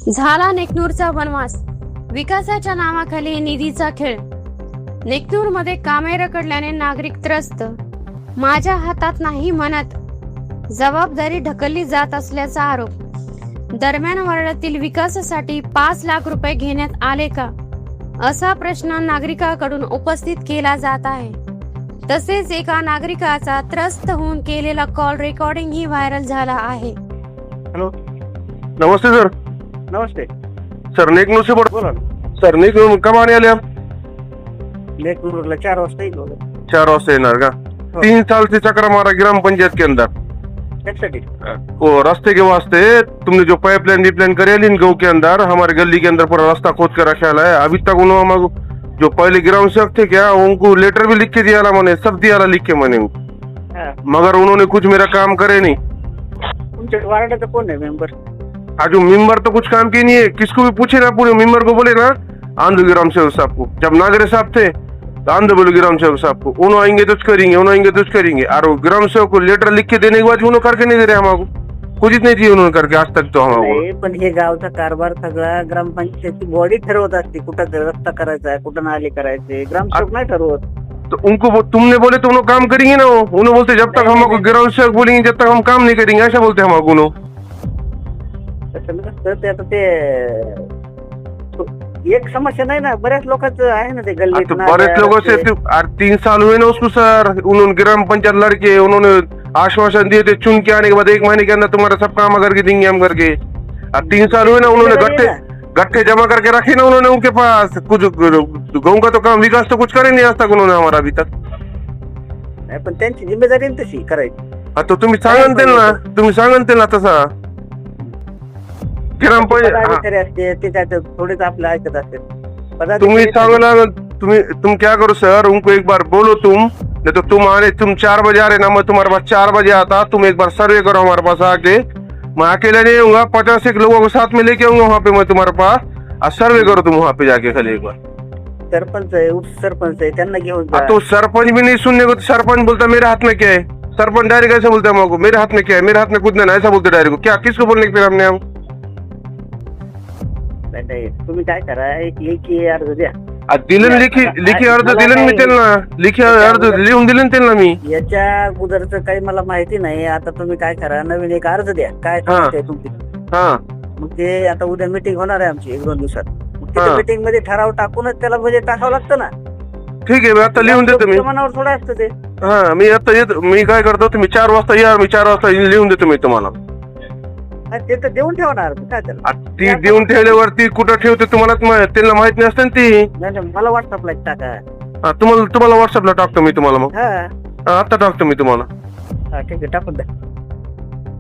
झाला नेकनूरचा वनवास, विकासाच्या नावाखाली निधीचा खेळ. नेकनूरमध्ये कामे रखडल्याने नागरिक त्रस्त. माझ्या हातात नाही म्हणत जबाबदारी ढकलली जात असल्याचा आरोप. दरम्यान वार्डातील विकासासाठी 5 लाख रुपये घेण्यात आले का, असा प्रश्न नागरिकांकडून उपस्थित केला जात आहे. तसेच एका नागरिकाचा त्रस्त होऊन केलेला कॉल रेकॉर्डिंग ही व्हायरल झाला आहे. हॅलो, नमस्ते सर. नमस्ते सर नेकनूर से बोला. सर नेकनूर कब आने आले आप? नेकनूरला 4 वाजता येईल. 4 वाजता येणार का? हो. 3 साल से चक्कर मारा ग्राम पंचायत के अंदर. त्यासाठी वो रास्ते के वास्ते तुमने जो पाइपलाइन रिप्लाइन करे गाँव के अंदर, हमारे गली के अंदर पूरा रास्ता खोद कर रखा है. अभी तक उन्होंने जो पहले ग्राम सेवक थे क्या, उनको लेटर भी लिख के दिया मैंने, सब दिया लिख के मैंने, हा. मगर उन्होंने कुछ मेरा काम करे नहीं. तुमच्या वार्डाचा कोण आहे मेंबर? आज जो मेंबर तो कुछ काम की नहीं है. किसको भी पूछे ना, पूरे मेंबर को बोले ना आंध्र ग्राम सेवक साहब को, जब नागरे साहब थे तो आंध्र बोले ग्राम सेवक साहब को, उन्होंने आएंगे तो करेंगे, उन्होंने आएंगे तो करेंगे. और ग्राम सेवक को लेटर लिख के देने के बाद उन्होंने करके नहीं दे रहे हमको, कुछ नहीं दिए उन्होंने करके आज तक. तो हमको नाही, पण हे गावचा कारभार सगळा ग्रामपंचायतची बॉडी ठरवत असते. कुठं रस्ता करायचा आहे, कुठं नाले करायचे, ग्रामसेवक नाही ठरवत. तो उनको तुमने बोले तो उन्होंने काम करेंगे ना. उन्होंने बोलते जब तक हमको ग्राम सेवक बोलेंगे जब तक हम काम नहीं करेंगे, ऐसा बोलते हमको उन्होंने. तसं नसतं ते. आता ते एक समस्या नाही ना, बऱ्याच लोकांचं आहे ना ते गल्लीत. तो बड़े लोगों से 3 साल हुए ना उसको सर. उन्होंने ग्राम पंचायत लड़के उन्होंने आश्वासन दिए थे, चुन के आने के बाद 1 महीने के अंदर तुम्हारा सब काम करके देंगे हम करके. 3 साल हुए ना, उन्होंने गट्टे जमा करके रखे ना उन्होंने उनके पास. कुछ गाँव का तो काम विकास तो कुछ करे नहीं आज तक उन्होंने हमारा अभी तक. नाही, पण त्यांची जिम्मेदारी आहे तशी करायची. तो तुम्ही सांगन ना, तुम्ही सांगन ना तसा. ग्राम पदाधिकारी असते ते त्यात थोडेच आपलं ऐकत असते. तुम्ही सांगना, तुम क्या करो सर, उनको एक बार बोलो तुम, नहीं तो तुम 4 बजे आ रहे ना, मैं तुम्हारे पास 4 बजे आता. तुम एक बार सर्वे करो हमारे पास आके. मैं अकेले नहीं आऊंगा, 50 लोगों को साथ में लेके आऊंगा वहाँ पे मैं तुम्हारे पास. और सर्वे करो तुम वहाँ पे जाके खाली एक बार. सरपंच आहे, उपसरपंच आहे, त्यांना घेऊन जा. तो सरपंच भी नहीं सुनने को. सरपंच बोलता मेरे हाथ में क्या है. सरपंच डायरेक्ट ऐसा बोलता है हमको, मेरे हाथ में क्या है, मेरे हाथ में कुछ नहीं, ऐसा बोलते डायरेक्ट. क्या किसको बोलने के फिर हमने हम. नाही, तुम्ही काय करा, एक अर्ज द्या. दिलन लिखी अर्ज दिलन मी त्यांना, लिखी अर्ज लिहून दिले त्यांना मी. याच्या अगोदरचं काही मला माहिती नाही. आता तुम्ही काय करा, नवीन एक अर्ज द्या. काय समस्या आहे तुमची. हा, मग ते आता उद्या मीटिंग होणार आहे आमची 1-2 दिवसात. मग मीटिंग मध्ये ठराव टाकूनच त्याला म्हणजे टाकावं लागतं ना. ठीक आहे, मी आता लिहून देतो मी. मनावर थोडं असतं ते. हा, मी आता येतो. मी काय करतो, तुम्ही 4 वाजता या, मी 4 वाजता लिहून देतो मी तुम्हाला. ते तर देऊन ठेवणार काय त्याला. ती देऊन ठेवल्यावरती कुठं ठेवते तुम्हाला त्यांना माहित नाही असतं ती. नाही, मला व्हॉट्सअपला टाका. तुम्हाला व्हॉट्सअपला टाकतो मी तुम्हाला. मग हा, आता टाकतो मी तुम्हाला. ठीक आहे, टाकून द्या.